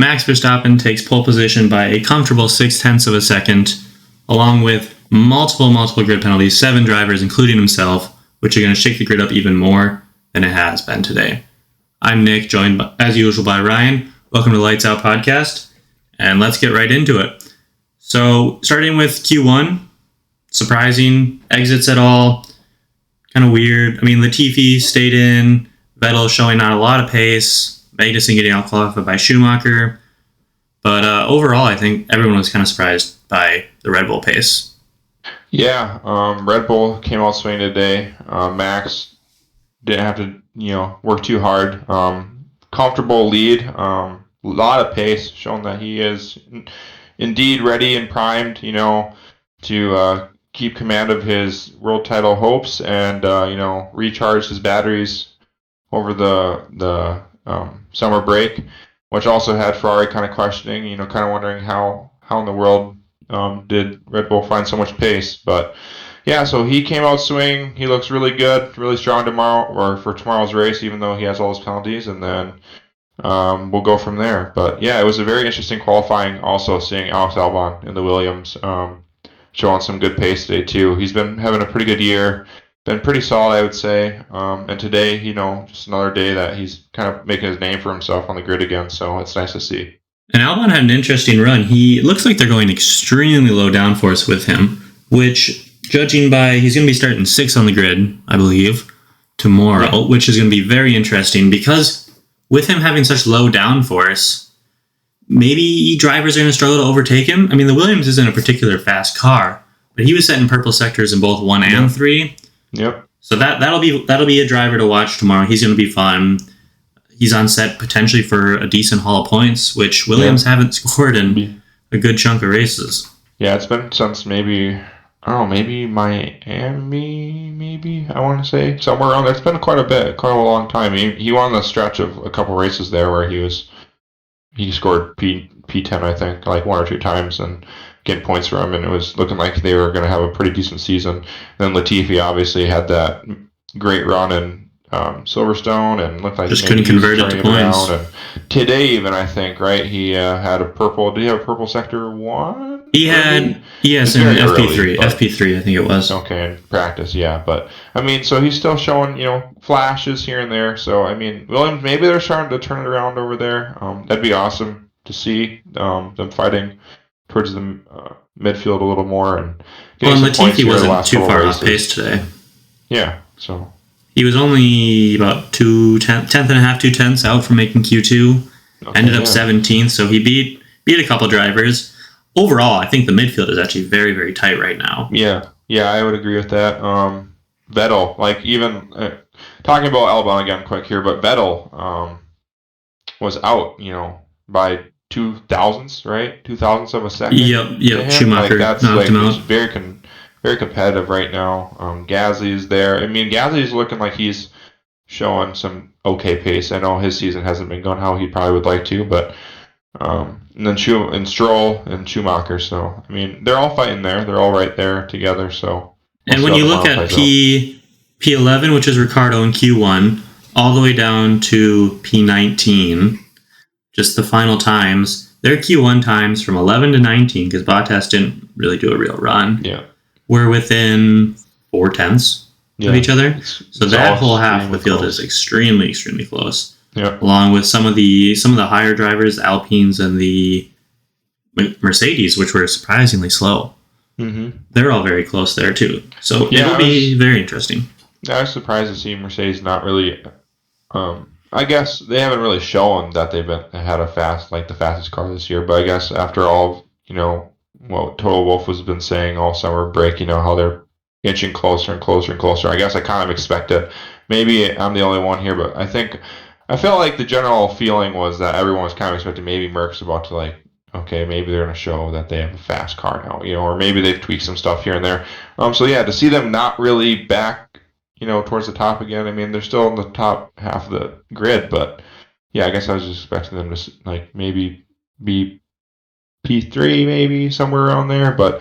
Max Verstappen takes pole position by a comfortable 0.6 of a second, along with multiple grid penalties, 7 drivers, including himself, which are going to shake the grid up even more than it has been today. I'm Nick, joined as usual by Ryan. Welcome to the Lights Out Podcast, and let's get right into it. So, starting with Q1, surprising exits at all, kind of weird. I mean, Latifi stayed in, Vettel showing not a lot of pace, Magnussen getting out-qualified by Schumacher, but overall, I think everyone was kind of surprised by the Red Bull pace. Yeah, Red Bull came out swinging today. Max didn't have to, work too hard. Comfortable lead, a lot of pace, showing that he is indeed ready and primed, to keep command of his world title hopes and, recharge his batteries over the summer break, which also had Ferrari kind of questioning, kind of wondering how in the world did Red Bull find so much pace. But yeah, so he came out swinging. He looks really good, really strong for tomorrow's race, even though he has all his penalties, and then we'll go from there. But yeah, it was a very interesting qualifying. Also seeing Alex Albon in the Williams showing some good pace today too. He's been having a pretty good year. Been pretty solid, I would say. And today, just another day that he's kind of making his name for himself on the grid again. So it's nice to see. And Albon had an interesting run. It looks like they're going extremely low downforce with him, which, judging by, he's going to be starting 6th on the grid, I believe, tomorrow, which is going to be very interesting because with him having such low downforce, maybe drivers are going to struggle to overtake him. I mean, the Williams isn't a particular fast car, but he was setting purple sectors in both 1 and 3. Yep. So that'll be a driver to watch tomorrow. He's going to be fun. He's on set potentially for a decent haul of points, which Williams haven't scored in a good chunk of races. Yeah, it's been since maybe Miami, I want to say, somewhere around there. It's been quite a long time. He won the stretch of a couple races there where he scored P10, I think, like 1 or 2 times, and getting points for him, and it was looking like they were going to have a pretty decent season. Then Latifi obviously had that great run in Silverstone, and looked like just couldn't convert it to points. And today, even I think, right, he had a purple. Did he have a purple sector 1? He had, yes, in FP3. FP3, I think it was. Okay, in practice, yeah, but I mean, so he's still showing, flashes here and there. So I mean, Williams, maybe they're starting to turn it around over there. That'd be awesome to see them fighting towards the midfield a little more. And Latifi wasn't too far off pace today. Yeah, so he was only about 2/10 out from making Q2. Ended up 17th, so he beat a couple drivers. Overall, I think the midfield is actually very, very tight right now. Yeah, I would agree with that. Vettel, like even talking about Albon again quick here, but Vettel was out, by 2,000ths, right? 2,000ths of a second. Yep. Schumacher knocked him out. He's very competitive right now. Gasly's there. I mean, Gasly's looking like he's showing some okay pace. I know his season hasn't been going how he probably would like to, but and then Stroll and Schumacher. So I mean, they're all fighting there. They're all right there together. So and when you look at P11, which is Ricciardo in Q1, all the way down to P19. Just the final times, their Q1 times from 11 to 19, because Bottas didn't really do a real run, were within 0.4 of each other. So that whole half of the field is extremely, extremely close. Yeah. Along with some of the higher drivers, the Alpines and the Mercedes, which were surprisingly slow. Mm-hmm. They're all very close there too. So it'll be very interesting. I was surprised to see Mercedes not really. I guess they haven't really shown that they've had the fastest car this year. But I guess after all, what Total Wolff has been saying all summer break, how they're inching closer and closer and closer. I guess I kind of expect it. Maybe I'm the only one here, but I felt like the general feeling was that everyone was kind of expecting maybe Merck's about to okay, maybe they're going to show that they have a fast car now, or maybe they've tweaked some stuff here and there. So yeah, to see them not really back, towards the top again. I mean, they're still in the top half of the grid, but yeah, I guess I was just expecting them to maybe be P3, maybe somewhere around there. But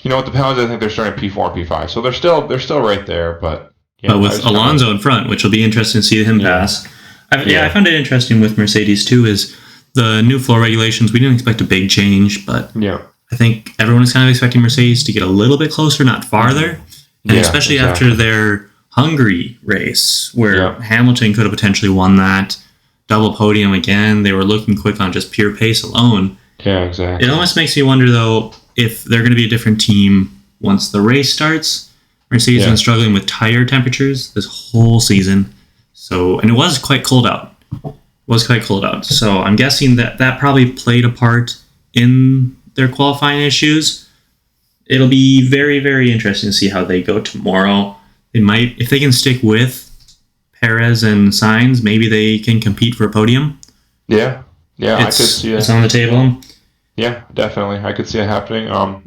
with the penalties, I think they're starting P4 and P5, so they're still right there. But yeah, with Alonso in front, which will be interesting to see him pass. I found it interesting with Mercedes too. Is the new floor regulations, we didn't expect a big change, but Yeah. I think everyone is kind of expecting Mercedes to get a little bit closer, not farther. And especially after their Hungary race, where Hamilton could have potentially won that double podium again. They were looking quick on just pure pace alone. Yeah, exactly. It almost makes me wonder, though, if they're going to be a different team once the race starts. Mercedes has been struggling with tire temperatures this whole season. And it was quite cold out. So I'm guessing that probably played a part in their qualifying issues. It'll be very, very interesting to see how they go tomorrow. They might, if they can stick with Perez and Sainz, maybe they can compete for a podium. Yeah, I could see it. It's on the table. Yeah, definitely. I could see it happening.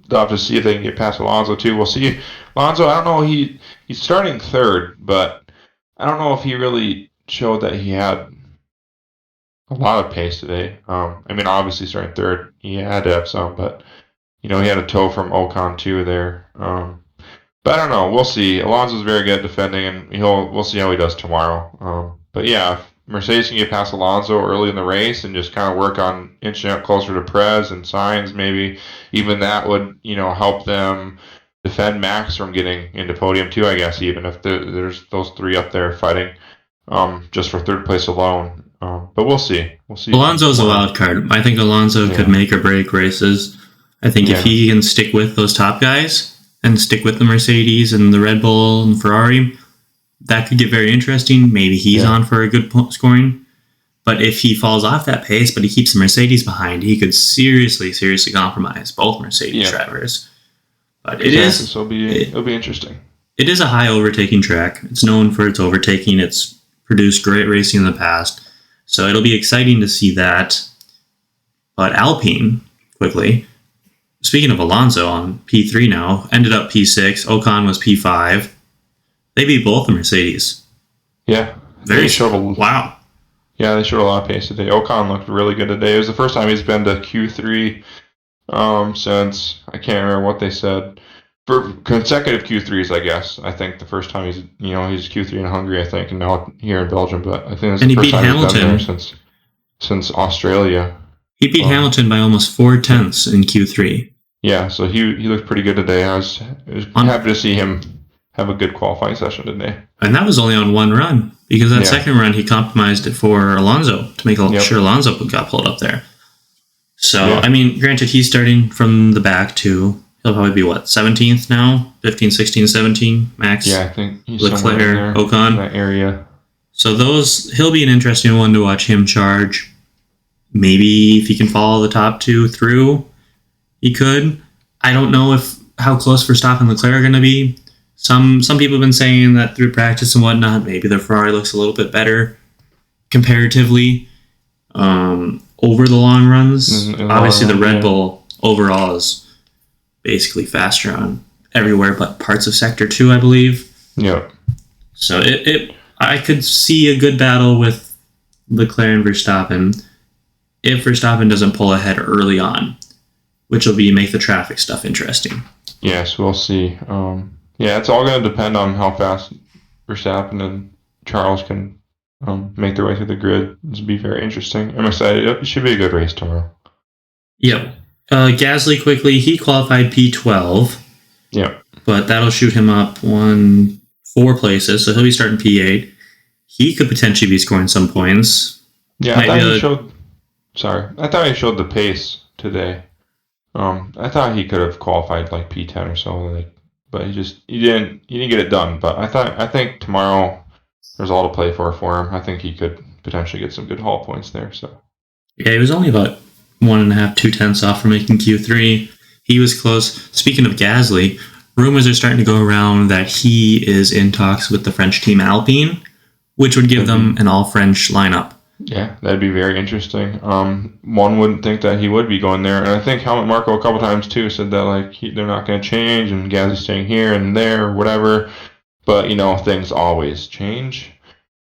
They'll have to see if they can get past Alonso too. We'll see. Alonso, I don't know. He's starting third, but I don't know if he really showed that he had a lot of pace today. I mean, obviously starting third, he had to have some, but he had a tow from Ocon too there. But I don't know. We'll see. Alonso's very good at defending, and we'll see how he does tomorrow. But yeah, if Mercedes can get past Alonso early in the race and just kind of work on inching up closer to Perez and Sainz, maybe even that would help them defend Max from getting into podium too. I guess even if there's those three up there fighting just for third place alone. But we'll see. Alonso's a wild card. I think Alonso could make or break races. I think if he can stick with those top guys and stick with the Mercedes and the Red Bull and Ferrari, that could get very interesting. Maybe he's on for a good scoring. But if he falls off that pace, but he keeps the Mercedes behind, he could seriously compromise both Mercedes drivers. But So it'll be interesting. It is a high overtaking track. It's known for its overtaking. It's produced great racing in the past. So it'll be exciting to see that. But Alpine, quickly, speaking of Alonso on P3 now, ended up P6. Ocon was P5. They beat both the Mercedes. Yeah. Wow. Yeah, they showed a lot of pace today. Ocon looked really good today. It was the first time he's been to Q3 since, I can't remember what they said, for consecutive Q3s, I guess. I think the first time he's Q3 in Hungary, I think, and now here in Belgium. But I think that's the first time he's been there since Australia. He beat Hamilton by almost 0.4 in Q3. Yeah, so he looked pretty good today. I was happy to see him have a good qualifying session today. And that was only on one run, because that second run he compromised it for Alonso to make sure Alonso got pulled up there. So, I mean, granted, he's starting from the back too. He'll probably be, 17th now? 15, 16, 17, max? Yeah, I think he's Leclerc, there, Ocon. in that area. So he'll be an interesting one to watch him charge. Maybe if he can follow the top two through, he could. I don't know how close Verstappen and Leclerc are going to be. Some people have been saying that through practice and whatnot, maybe the Ferrari looks a little bit better comparatively over the long runs. Obviously, the Red Bull overall is basically faster on everywhere but parts of Sector 2, I believe. Yeah. So I could see a good battle with Leclerc and Verstappen if Verstappen doesn't pull ahead early on, which will make the traffic stuff interesting. Yes, we'll see. It's all going to depend on how fast Verstappen and Charles can make their way through the grid. This will be very interesting. I'm excited. It should be a good race tomorrow. Yep. Gasly, quickly, he qualified P12. Yep. But that'll shoot him up 4 places, so he'll be starting P8. He could potentially be scoring some points. Yeah, I thought he showed the pace today. I thought he could have qualified like P10 or so, but he didn't get it done. But I think tomorrow there's all to play for him. I think he could potentially get some good haul points there. So yeah, he was only about 1.5, 2/10 off from making Q3. He was close. Speaking of Gasly, rumors are starting to go around that he is in talks with the French team Alpine, which would give them an all-French lineup. Yeah, that'd be very interesting. One wouldn't think that he would be going there, and I think Helmut Marko a couple times too said that they're not going to change, and Gasly's staying here and there, or whatever. But things always change.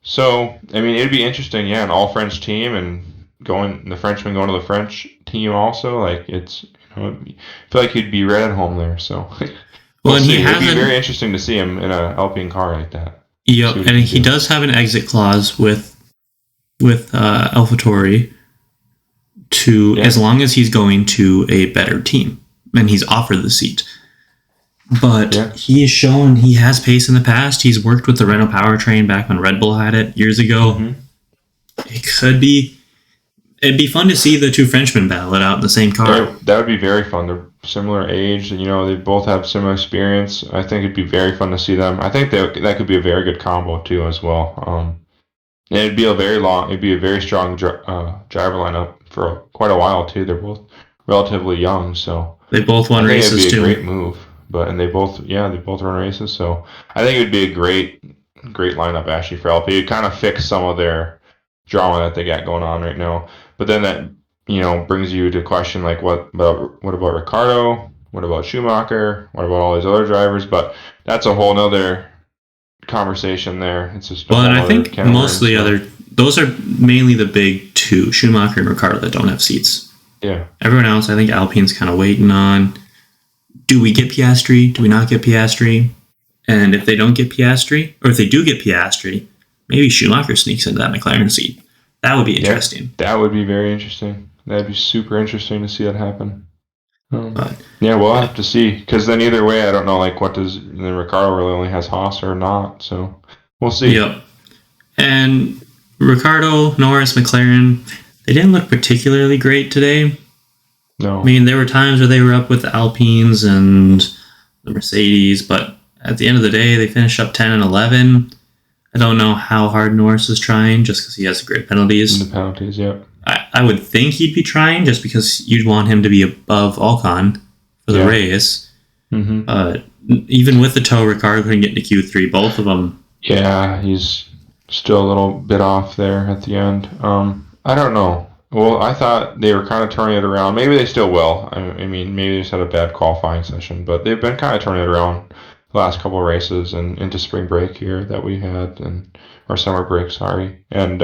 So I mean, it'd be interesting, an all-French team, and the Frenchman going to the French team also. It's I feel like he'd be right at home there. So it'd be very interesting to see him in an Alpine car like that. Yep, and he does have an exit clause with AlphaTauri. to as long as he's going to a better team and he's offered the seat. But he has shown he has pace in the past. He's worked with the Renault powertrain back when Red Bull had it years ago. It'd be fun to see the two Frenchmen battle it out in the same car. That would be very fun. They're similar age, and they both have similar experience. I think it'd be very fun to see them. I think that could be a very good combo too, as well. And it'd be a very strong driver lineup for quite a while too. They're both relatively young, so they both won races it'd be too. A great move, and they both run races. So I think it would be a great lineup actually for LP. It'd kind of fix some of their drama that they got going on right now. But then that brings you to question like what about Ricardo? What about Schumacher? What about all these other drivers? But that's a whole nother conversation there. It's just and I think most of the those are mainly the big two, Schumacher and Ricardo, that don't have seats. Yeah. Everyone else, I think Alpine's kind of waiting on. Do we get Piastri? Do we not get Piastri? And if they don't get Piastri, or if they do get Piastri, maybe Schumacher sneaks into that McLaren seat. That would be interesting. That would be very interesting. That'd be super interesting to see that happen. We'll have to see. Because then either way, I don't know, like, then Ricardo really only has Haas or not. So we'll see. Yep. And Ricardo, Norris, McLaren, they didn't look particularly great today. No. I mean, there were times where they were up with the Alpines and the Mercedes, but at the end of the day, they finished up 10 and 11. I don't know how hard Norris is trying, just because he has great penalties. The penalties, yep. I would think he'd be trying, just because you'd want him to be above Albon for the race. Even with the tow, Ricardo couldn't get into Q3, both of them. Yeah, he's still a little bit off there at the end. I don't know. Well, I thought they were kind of turning it around. Maybe they still will. I mean, maybe they just had a bad qualifying session, but they've been kind of turning it around the last couple of races and into spring break here that we had, or summer break, sorry. And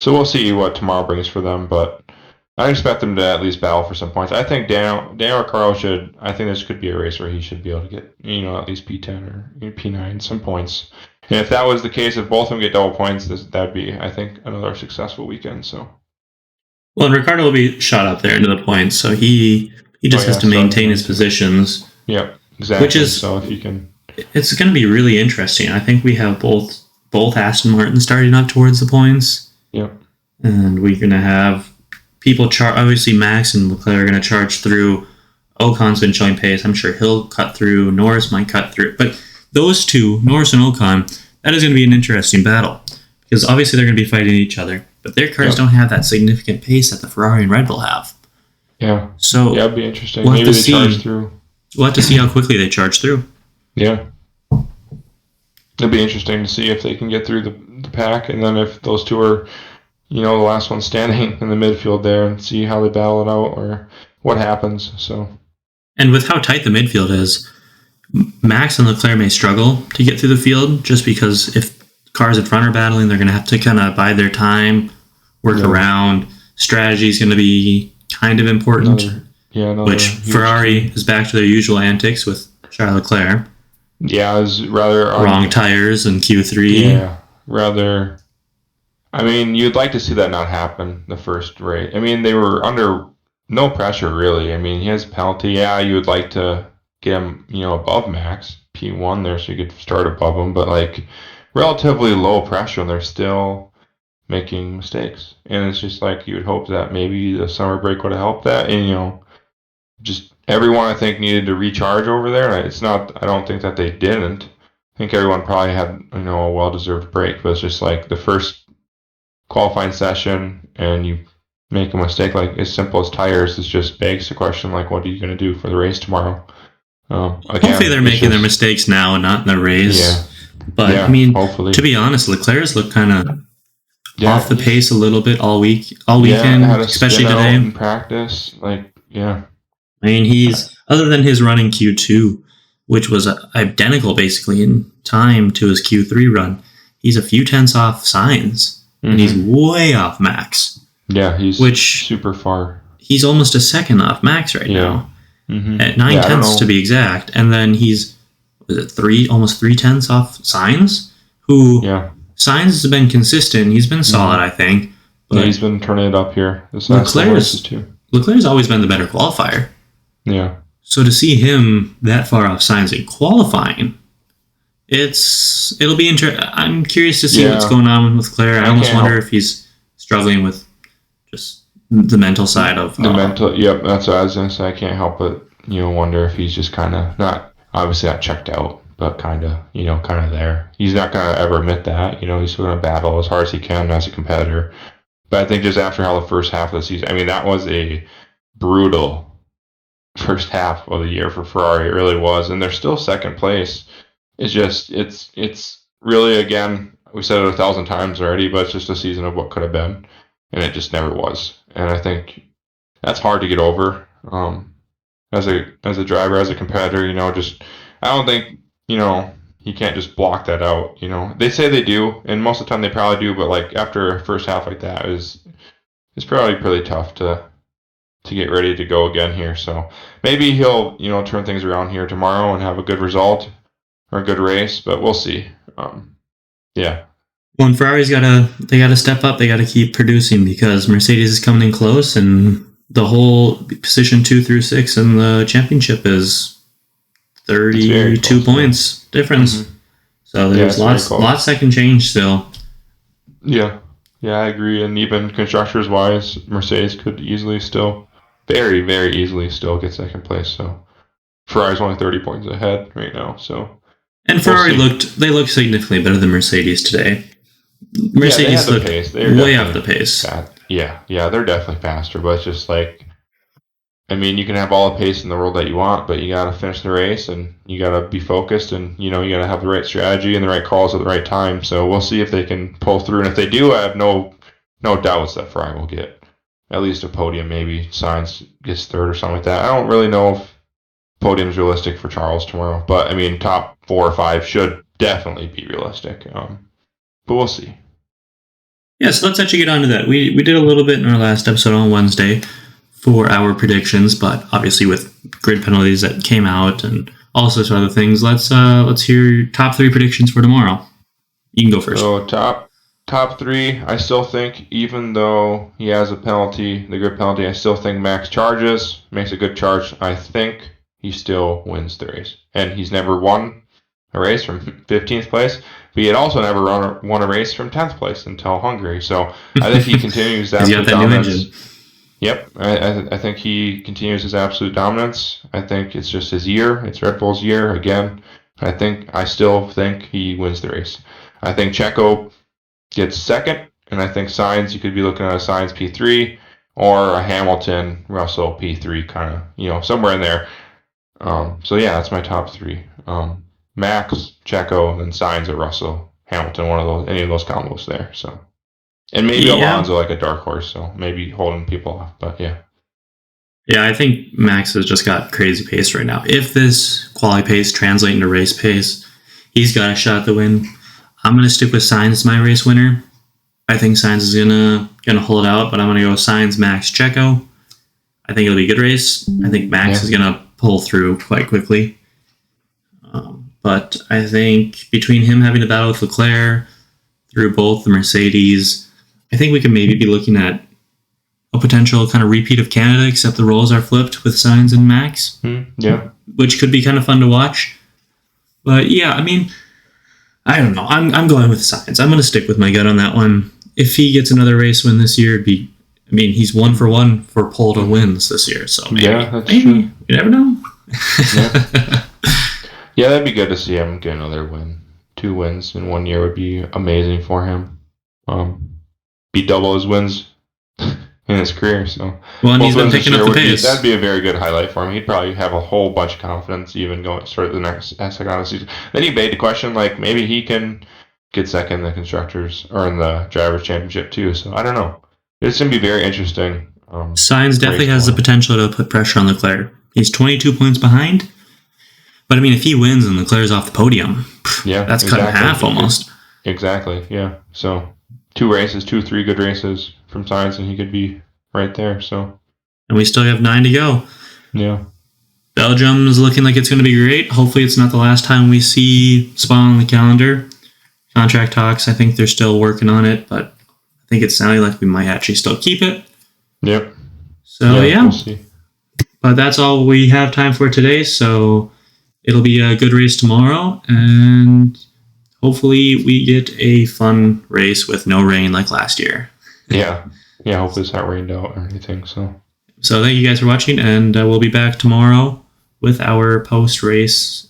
so we'll see what tomorrow brings for them, but I expect them to at least battle for some points. I think Daniel Ricciardo I think this could be a race where he should be able to get, at least P10 or P9, some points. And if that was the case, if both of them get double points, that'd be, I think, another successful weekend. So. Well, and Ricardo will be shot up there into the points, so he just has to maintain his positions. Yep, exactly. Which is, so if you can, it's going to be really interesting. I think we have both Aston Martin starting up towards the points. Yep. And we're going to have people obviously Max and Leclerc are going to charge through. Ocon's been showing pace. I'm sure he'll cut through. Norris might cut through. But those two, Norris and Ocon, that is going to be an interesting battle. Because obviously they're going to be fighting each other. But their cars don't have that significant pace that the Ferrari and Red Bull have. Yeah. So it'd be interesting. Maybe they charge through. We'll have to see how quickly they charge through. Yeah. It'd be interesting to see if they can get through the pack, and then if those two are, the last one standing in the midfield there, and see how they battle it out or what happens. So. And with how tight the midfield is, Max and Leclerc may struggle to get through the field, just because if cars in front are battling, they're going to have to kind of bide their time, work around. Strategy is going to be kind of important. Which Ferrari is back to their usual antics with Charles Leclerc. Yeah, it was rather wrong tires in Q3. Yeah, rather. I mean, you'd like to see that not happen the first race. I mean, they were under no pressure really. I mean, he has a penalty. Yeah, you would like to get him, above Max P1 there, so you could start above him. But like, relatively low pressure, and they're still making mistakes. And it's just like you would hope that maybe the summer break would have helped that. And just everyone I think needed to recharge over there. And it's not. I don't think that they didn't. I think everyone probably had a well-deserved break. But it's just like the first qualifying session, and you make a mistake like as simple as tires. It just begs the question like, what are you going to do for the race tomorrow? Hopefully they're making their mistakes now and not in the race. Yeah. But I mean, hopefully. To be honest, Leclerc's looked kind of off the pace a little bit all weekend, especially today. In practice, I mean, he's other than his run in Q2, which was identical basically in time to his Q3 run. He's a few tenths off Sainz, and he's way off Max. Yeah, he's super far. He's almost a second off Max right now, at 9 tenths to be exact, and then he's almost 3 tenths off Sainz, who Sainz has been consistent. He's been solid, I think, Yeah, he's been turning it up here this last couple races too. Leclerc's always been the better qualifier. Yeah. So to see him that far off Sainz in qualifying, it'll be interesting. I'm curious to see what's going on with Leclerc. I almost wonder if he's struggling with just the mental side of the mental. Yep, that's what I was gonna say. I can't help but wonder if he's just kind of not checked out, but kind of there. He's not gonna ever admit that. He's still gonna battle as hard as he can as a competitor. But I think just after how the first half of the season, I mean, that was a brutal first half of the year for Ferrari. It really was, and they're still second place. It's just it's really, again, we said it 1,000 times already, but it's just a season of what could have been, and it just never was. And I think that's hard to get over. As a driver, as a competitor, I don't think you can't just block that out. They say they do, and most of the time they probably do, but like after a first half like that, it's probably pretty tough to get ready to go again here. So maybe he'll turn things around here tomorrow and have a good result or a good race, but we'll see. Yeah. Well, and Ferrari's they gotta step up. They gotta keep producing because Mercedes is coming in close, and the whole position 2 through 6 in the championship is 32 points difference. Mm-hmm. So there's lots that can change still. Yeah, I agree. And even constructors wise, Mercedes could easily still, very, very easily still get second place. So Ferrari's only 30 points ahead right now. So Ferrari looked significantly better than Mercedes today. Mercedes looked way off the pace. Yeah, they're definitely faster, but it's just like, I mean, you can have all the pace in the world that you want, but you got to finish the race, and you got to be focused, and you got to have the right strategy and the right calls at the right time. So we'll see if they can pull through, and if they do, I have no doubts that Ferrari will get at least a podium. Maybe Sainz gets third or something like that. I don't really know if podium's realistic for Charles tomorrow, but I mean, top 4 or 5 should definitely be realistic. But we'll see. Yeah, so let's actually get on to that. We did a little bit in our last episode on Wednesday for our predictions, but obviously with grid penalties that came out and all sorts of other things, let's hear your top 3 predictions for tomorrow. You can go first. So top 3, I still think, even though he has a penalty, the grid penalty, I still think Max charges, makes a good charge. I think he still wins the race. And he's never won a race from 15th place, but he had also never won a race from 10th place until Hungary. So I think he continues that dominance. Yep, I think he continues his absolute dominance. I think it's just his year. It's Red Bull's year again. I still think he wins the race. I think Checo gets second, and I think Sainz, you could be looking at a Sainz P3 or a Hamilton Russell P3, kind of, somewhere in there. So yeah, that's my top 3. Max, Checo, and Sainz or Russell, Hamilton, any of those combos there. So, and maybe Alonso like a dark horse, so maybe holding people off. But yeah. Yeah, I think Max has just got crazy pace right now. If this quality pace translates into race pace, he's got a shot at the win. I'm going to stick with Sainz as my race winner. I think Sainz is gonna hold out, but I'm going to go Sainz, Max, Checo. I think it'll be a good race. I think Max is going to pull through quite quickly. But I think between him having to battle with Leclerc through both the Mercedes, I think we could maybe be looking at a potential kind of repeat of Canada, except the roles are flipped with Sainz and Max. Yeah. Which could be kind of fun to watch. But yeah, I mean, I don't know. I'm going with Sainz. I'm going to stick with my gut on that one. If he gets another race win this year, he's 1 for 1 for pole to wins this year. So maybe true. You never know. Yeah, that'd be good to see him get another win. 2 wins in 1 year would be amazing for him. Be double his wins in his career. So, well, and he's been picking up the pace. That'd be a very good highlight for him. He'd probably have a whole bunch of confidence even going start the next second of the season. Then he made the question, like, maybe he can get second in the constructors or in the drivers' championship too. So I don't know. It's gonna be very interesting. Sainz definitely has the potential to put pressure on Leclerc. He's 22 points behind. But, if he wins and Leclerc's off the podium, that's cut in half almost. Exactly, yeah. So, 3 good races from Sainz, and he could be right there. So, and we still have 9 to go. Yeah. Belgium's looking like it's going to be great. Hopefully it's not the last time we see Spa on the calendar. Contract talks, I think they're still working on it, but I think it's sounding like we might actually still keep it. Yep. So, We'll see. But that's all we have time for today. So it'll be a good race tomorrow. And hopefully we get a fun race with no rain like last year. Yeah. Yeah, hopefully it's not rained out or anything. So thank you guys for watching. And we'll be back tomorrow with our post-race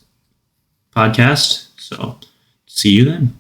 podcast. So see you then.